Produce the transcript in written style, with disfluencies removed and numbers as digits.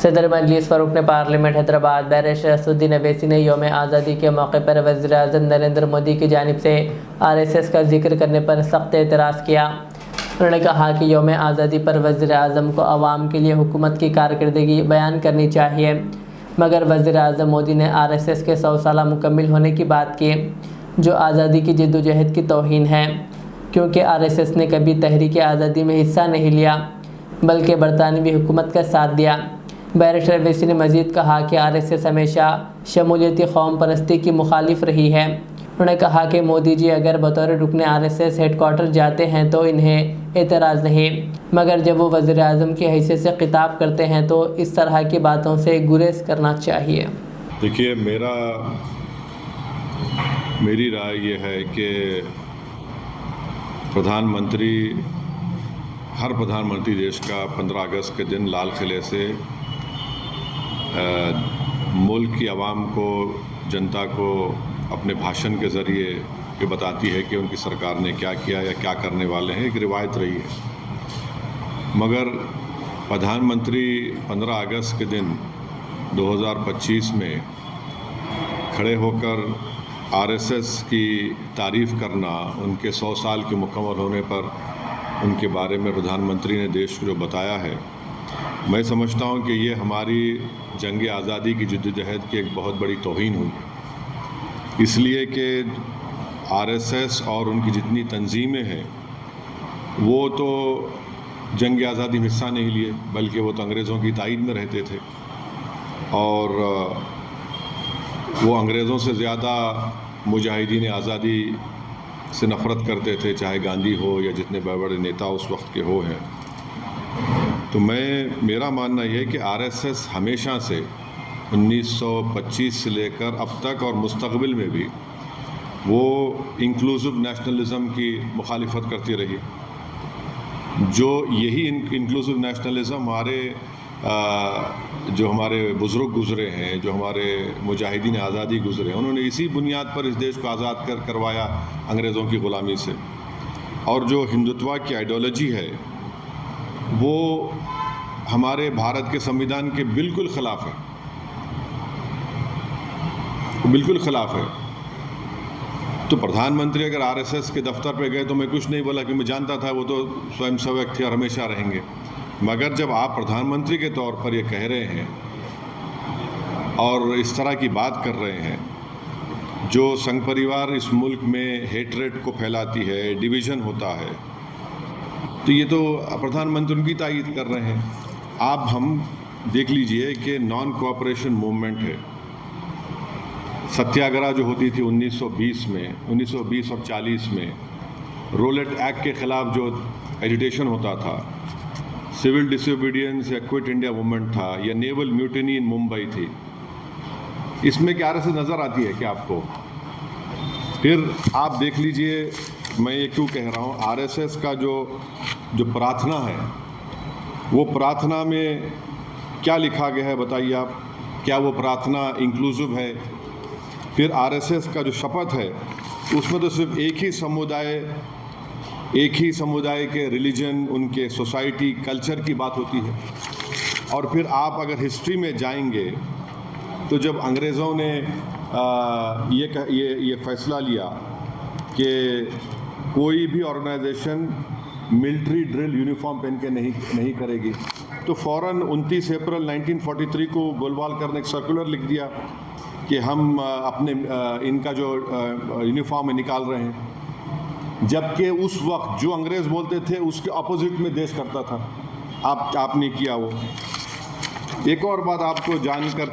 सदर मजलिस फ़ारूक ने parliament Hyderabad barrister Asaduddin Owaisi ने यौम आज़ादी के मौके पर वज़ीर-ए-आज़म नरेंद्र मोदी की जानिब से RSS का जिक्र करने पर सख्त एतराज़ किया। उन्होंने कहा कि यौम आज़ादी पर वज़ीर-ए-आज़म को आवाम के लिए हुकूमत की कारकर्दगी बयान करनी चाहिए, मगर वज़ीर-ए-आज़म मोदी ने RSS के 100 साल मुकम्मिल होने की बात की, जो आज़ादी की जद्दोजहद की तौहीन है, क्योंकि RSS ने कभी तहरीक आज़ादी में हिस्सा नहीं लिया बल्कि बरतानवी हुकूमत का साथ दिया। बैरिस्टर अवैसी ने मज़ीद कहा कि RSS हमेशा शमूलियती कौम परस्ती की मुखालिफ रही है। उन्होंने कहा कि मोदी जी अगर बतौर रुकने RSS हेडक्वार्टर जाते हैं तो इन्हें एतराज़ नहीं, मगर जब वो वज़ीर-ए-आज़म की हैसियत से खिताब करते हैं तो इस तरह की बातों से गुरेज करना चाहिए। देखिए, मेरी राय ये है कि हर प्रधानमंत्री देश का 15 अगस्त के दिन लाल किले से मुल्क की आवाम को, जनता को अपने भाषण के ज़रिए ये बताती है कि उनकी सरकार ने क्या किया या क्या करने वाले हैं। एक रिवायत रही है, मगर प्रधानमंत्री 15 अगस्त के दिन 2025 में खड़े होकर RSS की तारीफ़ करना, उनके 100 साल के मुकम्मल होने पर उनके बारे में प्रधानमंत्री ने देश को जो बताया है, मैं समझता हूँ कि ये हमारी जंग आज़ादी की जद्दोजहद की एक बहुत बड़ी तौहीन हुई, इसलिए कि RSS और उनकी जितनी तंजीमें हैं वो तो जंग आज़ादी में हिस्सा नहीं लिए, बल्कि वो तो अंग्रेज़ों की ताईद में रहते थे और वो अंग्रेज़ों से ज़्यादा मुजाहिदीन आज़ादी से नफ़रत करते थे, चाहे गांधी हो या जितने बड़े बड़े नेता उस वक्त के हो हैं। तो मेरा मानना यह है कि RSS हमेशा से 1925 से लेकर अब तक और मुस्तक़बिल में भी वो इंक्लूसिव नेशनलिज़म की मुखालिफत करती रही। जो यही इंक्लूसिव नेशनलिज़म जो हमारे बुज़ुर्ग गुज़रे हैं, जो हमारे मुजाहिदीन आज़ादी गुज़रे हैं, उन्होंने इसी बुनियाद पर इस देश को आज़ाद करवाया अंग्रेज़ों की ग़ुलामी से। और जो हिंदुत्व की आइडियोलॉजी है वो हमारे भारत के संविधान के बिल्कुल ख़िलाफ़ है, बिल्कुल ख़िलाफ़ है। तो प्रधानमंत्री अगर RSS के दफ्तर पे गए तो मैं कुछ नहीं बोला, कि मैं जानता था वो तो स्वयंसेवक थे और हमेशा रहेंगे। मगर जब आप प्रधानमंत्री के तौर पर ये कह रहे हैं और इस तरह की बात कर रहे हैं, जो संघ परिवार इस मुल्क में हेटरेट को फैलाती है, डिवीज़न होता है, तो ये तो प्रधानमंत्री उनकी तायीद कर रहे हैं। हम देख लीजिए कि नॉन कोऑपरेशन मूवमेंट है, सत्याग्रह जो होती थी 1920 और 40 में, रोलेट एक्ट के ख़िलाफ़ जो एजिटेशन होता था, सिविल डिसोबीडियंस या क्विट इंडिया मूवमेंट था, या नेवल म्यूटिनी इन मुंबई थी, इसमें क्या RSS नज़र आती है क्या आपको? फिर आप देख लीजिए, मैं ये क्यों कह रहा हूँ, RSS का जो प्रार्थना है, वो प्रार्थना में क्या लिखा गया है बताइए आप? क्या वो प्रार्थना इंक्लूसिव है? फिर RSS का जो शपथ है उसमें तो सिर्फ एक ही समुदाय के रिलीजन, उनके सोसाइटी, कल्चर की बात होती है। और फिर आप अगर हिस्ट्री में जाएंगे तो जब अंग्रेज़ों ने ये फ़ैसला लिया कि कोई भी ऑर्गेनाइजेशन मिलिट्री ड्रिल यूनिफॉर्म पहन के नहीं करेगी, तो फ़ौरन 29 अप्रैल 1943 को गोलमाल करने एक सर्कुलर लिख दिया कि हम अपने इनका जो यूनिफॉर्म है निकाल रहे हैं, जबकि उस वक्त जो अंग्रेज़ बोलते थे उसके अपोजिट में देश करता था। आपने किया वो। एक और बात आपको जानकर